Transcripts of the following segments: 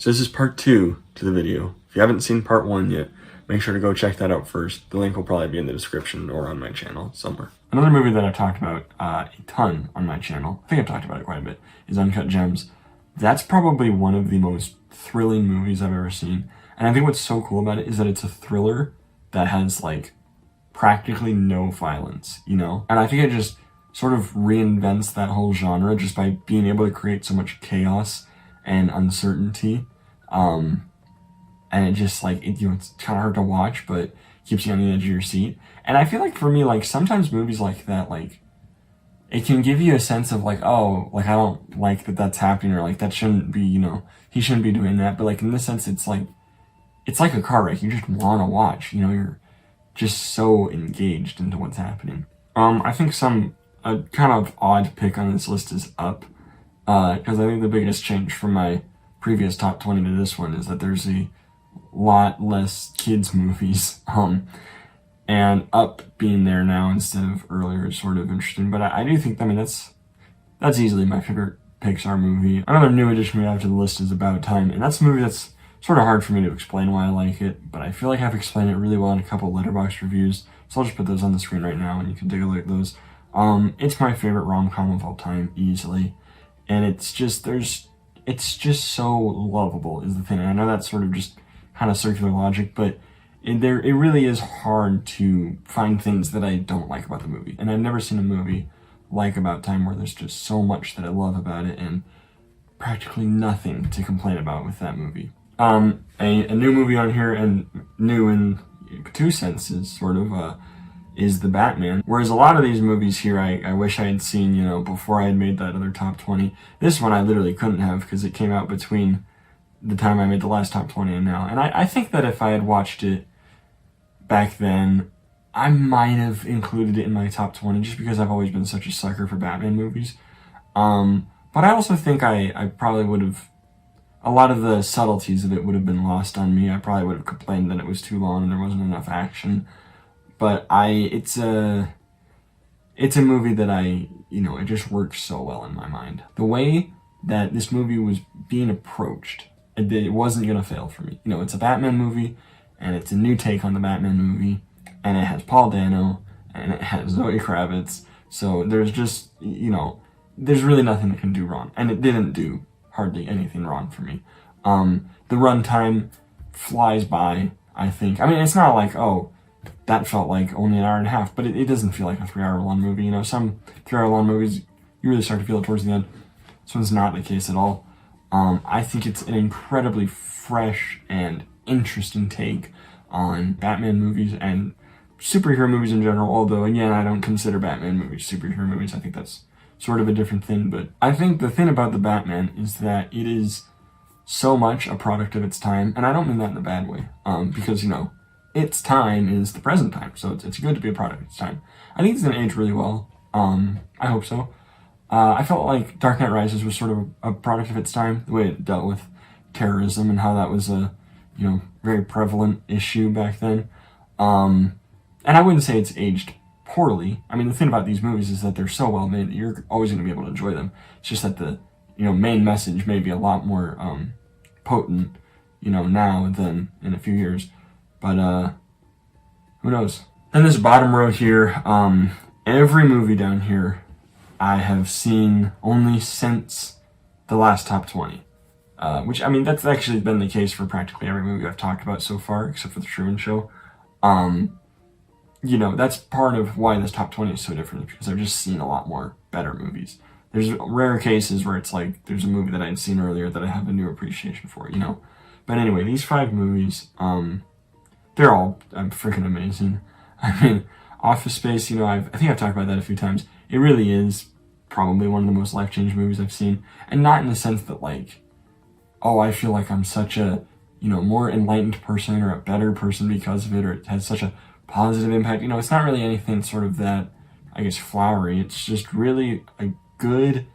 So this is part 2 to the video. If you haven't seen part 1 yet, make sure to go check that out first. The link will probably be in the description or on my channel somewhere. Another movie that I've talked about a ton on my channel, I think I've talked about it quite a bit, is Uncut Gems. That's probably one of the most thrilling movies I've ever seen. And I think what's so cool about it is that it's a thriller that has like practically no violence, you know? And I think it just sort of reinvents that whole genre just by being able to create so much chaos and uncertainty. And it just like, it's kind of hard to watch, but keeps you on the edge of your seat. And I feel like for me, like sometimes movies like that, like it can give you a sense of like, oh, like I don't like that that's happening, or like that shouldn't be, he shouldn't be doing that. But like in this sense, it's like a car wreck. You just want to watch, you're just so engaged into what's happening. I think a kind of odd pick on this list is Up, because I think the biggest change from my previous top 20 to this one is that there's a lot less kids movies, and Up being there now instead of earlier is sort of interesting. But I do think, that's easily my favorite Pixar movie. Another new addition we have to the list is About Time, and that's a movie that's sort of hard for me to explain why I like it, but I feel like I've explained it really well in a couple Letterboxd reviews, so I'll just put those on the screen right now and you can take a look at those. It's my favorite rom-com of all time, easily, and it's just so lovable is the thing. And I know that's sort of just kind of circular logic, but it really is hard to find things that I don't like about the movie. And I've never seen a movie like About Time where there's just so much that I love about it and practically nothing to complain about with that movie. A new movie on here, and new in two senses, sort of, is The Batman. Whereas a lot of these movies here I wish I had seen, before I had made that other top 20. This one I literally couldn't have because it came out between the time I made the last top 20 and now. And I think that if I had watched it back then, I might have included it in my top 20 just because I've always been such a sucker for Batman movies. But I also think I probably would have, a lot of the subtleties of it would have been lost on me. I probably would have complained that it was too long and there wasn't enough action. But it's a movie that it just works so well in my mind. The way that this movie was being approached, it wasn't going to fail for me. It's a Batman movie, and it's a new take on the Batman movie, and it has Paul Dano, and it has Zoe Kravitz, so there's just, there's really nothing that can do wrong, and it didn't do hardly anything wrong for me. The runtime flies by, I think. I mean, it's not like, oh, that felt like only an hour and a half, but it doesn't feel like a 3-hour-long movie. Some 3-hour-long movies, you really start to feel it towards the end. This one's not the case at all. I think it's an incredibly fresh and interesting take on Batman movies and superhero movies in general, although, again, I don't consider Batman movies superhero movies. I think that's sort of a different thing, but I think the thing about the Batman is that it is so much a product of its time, and I don't mean that in a bad way, because, its time is the present time, so it's good to be a product of its time. I think it's going to age really well. I hope so. I felt like Dark Knight Rises was sort of a product of its time, the way it dealt with terrorism and how that was a, very prevalent issue back then. And I wouldn't say it's aged poorly. I mean, the thing about these movies is that they're so well made that you're always going to be able to enjoy them. It's just that the, main message may be a lot more potent, now than in a few years. But, who knows? Then this bottom row here, every movie down here I have seen only since the last top 20. Which, I mean, that's actually been the case for practically every movie I've talked about so far, except for The Truman Show. That's part of why this top 20 is so different, because I've just seen a lot more better movies. There's rare cases where it's like, there's a movie that I'd seen earlier that I have a new appreciation for, But anyway, these 5 movies, they're all freaking amazing. I mean, Office Space, I think I've talked about that a few times. It really is probably one of the most life-changing movies I've seen. And not in the sense that, like, oh, I feel like I'm such a, more enlightened person or a better person because of it, or it has such a positive impact. It's not really anything sort of that, I guess, flowery. It's just really a good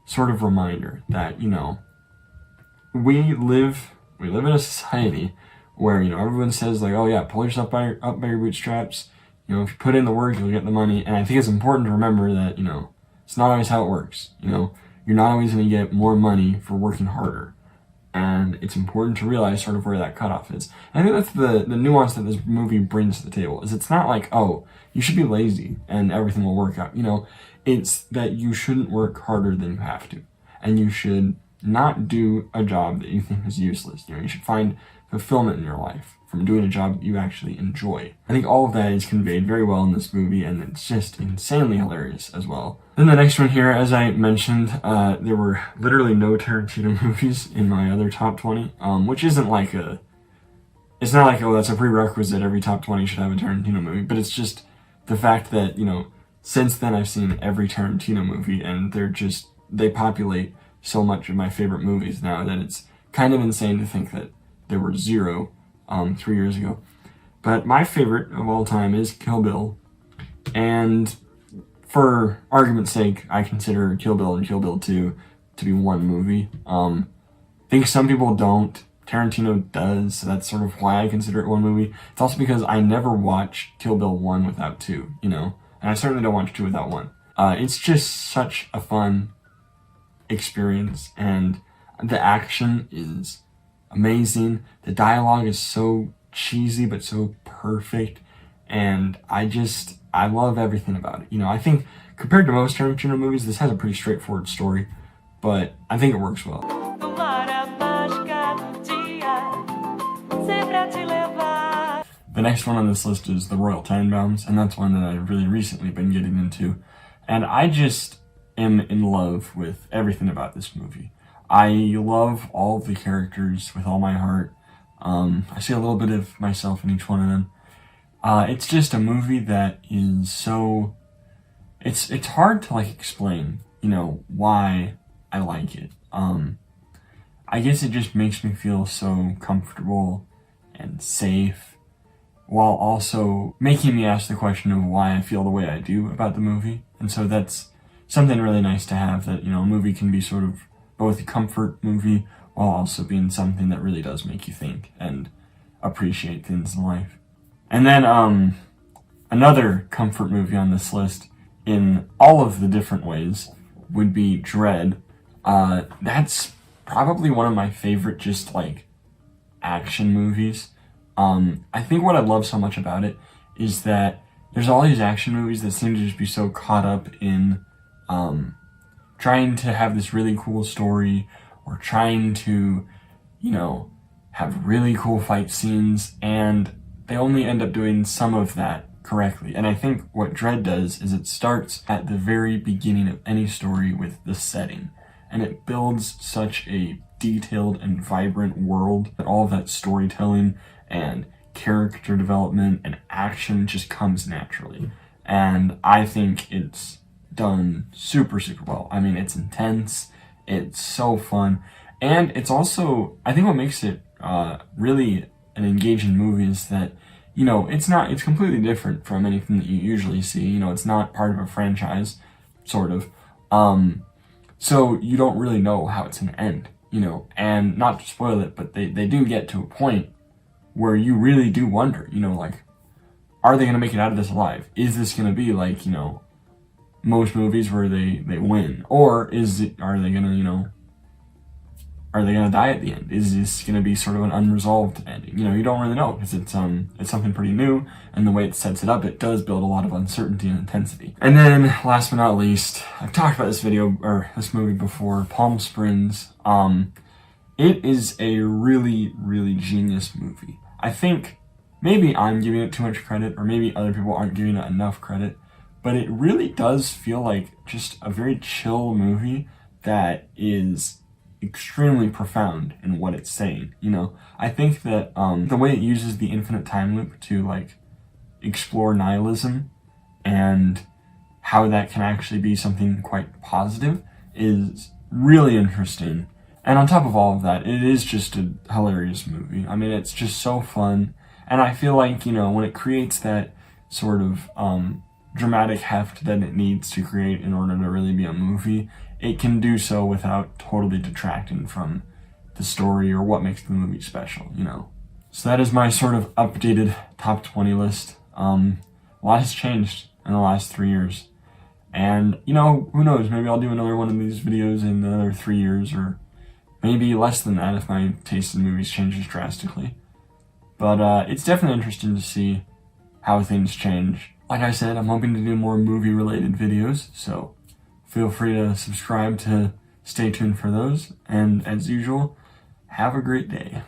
sort of reminder that, we live in a society where, everyone says, like, oh yeah, pull yourself up by your bootstraps. If you put in the work, you'll get the money. And I think it's important to remember that, it's not always how it works. You're not always going to get more money for working harder. And it's important to realize sort of where that cutoff is. And I think that's the nuance that this movie brings to the table, is it's not like, oh, you should be lazy and everything will work out. You know, it's that you shouldn't work harder than you have to. And you should not do a job that you think is useless. You know, you should find fulfillment in your life from doing a job that you actually enjoy. I think all of that is conveyed very well in this movie, and it's just insanely hilarious as well. Then the next one here, as I mentioned, there were literally no Tarantino movies in my other top 20, which isn't like it's not like, oh, that's a prerequisite, every top 20 should have a Tarantino movie, but it's just the fact that, you know, since then I've seen every Tarantino movie, and they populate so much of my favorite movies now that it's kind of insane to think that there were 0 3 years ago. But my favorite of all time is Kill Bill, and for argument's sake, I consider Kill Bill and Kill Bill 2 to be one movie. I think some people don't. Tarantino does, so that's sort of why I consider it one movie. It's also because I never watch Kill Bill 1 without 2, you know? And I certainly don't watch 2 without 1. It's just such a fun experience, and the action is amazing. The dialogue is so cheesy but so perfect, and I love everything about it. You know, I think compared to most Tarantino movies, this has a pretty straightforward story, but I think it works well. The next one on this list is The Royal Tenenbaums, and that's one that I've really recently been getting into, and I just am in love with everything about this movie. I love all of the characters with all my heart. I see a little bit of myself in each one of them. It's just a movie that is so... It's hard to, like, explain, you know, why I like it. I guess it just makes me feel so comfortable and safe, while also making me ask the question of why I feel the way I do about the movie. And so that's something really nice to have, that, you know, a movie can be sort of both a comfort movie while also being something that really does make you think and appreciate things in life. And then another comfort movie on this list, in all of the different ways, would be Dredd. That's probably one of my favorite just like action movies. I think what I love so much about it is that there's all these action movies that seem to just be so caught up in trying to have this really cool story, or trying to, you know, have really cool fight scenes, and they only end up doing some of that correctly. And I think what Dredd does is it starts at the very beginning of any story with the setting, and it builds such a detailed and vibrant world that all of that storytelling and character development and action just comes naturally. And I think it's done super, super well. I mean, it's intense, it's so fun, and it's also, I think what makes it really an engaging movie is that, you know, it's completely different from anything that you usually see. You know, it's not part of a franchise, sort of. So you don't really know how it's gonna end, you know, and not to spoil it, but they do get to a point where you really do wonder, you know, like, are they gonna make it out of this alive? Is this gonna be like, you know, most movies where they win? Or are they gonna, you know, are they gonna die at the end? Is this gonna be sort of an unresolved ending? You know, you don't really know, because it's something pretty new, and the way it sets it up, it does build a lot of uncertainty and intensity. And then, last but not least, I've talked about this movie before, Palm Springs. It is a really, really genius movie. I think maybe I'm giving it too much credit, or maybe other people aren't giving it enough credit, but it really does feel like just a very chill movie that is extremely profound in what it's saying. You know, I think that the way it uses the infinite time loop to like explore nihilism and how that can actually be something quite positive is really interesting. And on top of all of that, it is just a hilarious movie. I mean, it's just so fun, and I feel like, you know, when it creates that sort of dramatic heft that it needs to create in order to really be a movie, it can do so without totally detracting from the story or what makes the movie special, you know. So that is my sort of updated top 20 list. A lot has changed in the last 3 years. And, you know, who knows, maybe I'll do another one of these videos in another 3 years, or Maybe less than that if my taste in movies changes drastically. But it's definitely interesting to see how things change. Like I said, I'm hoping to do more movie-related videos, so feel free to subscribe to stay tuned for those. And as usual, have a great day.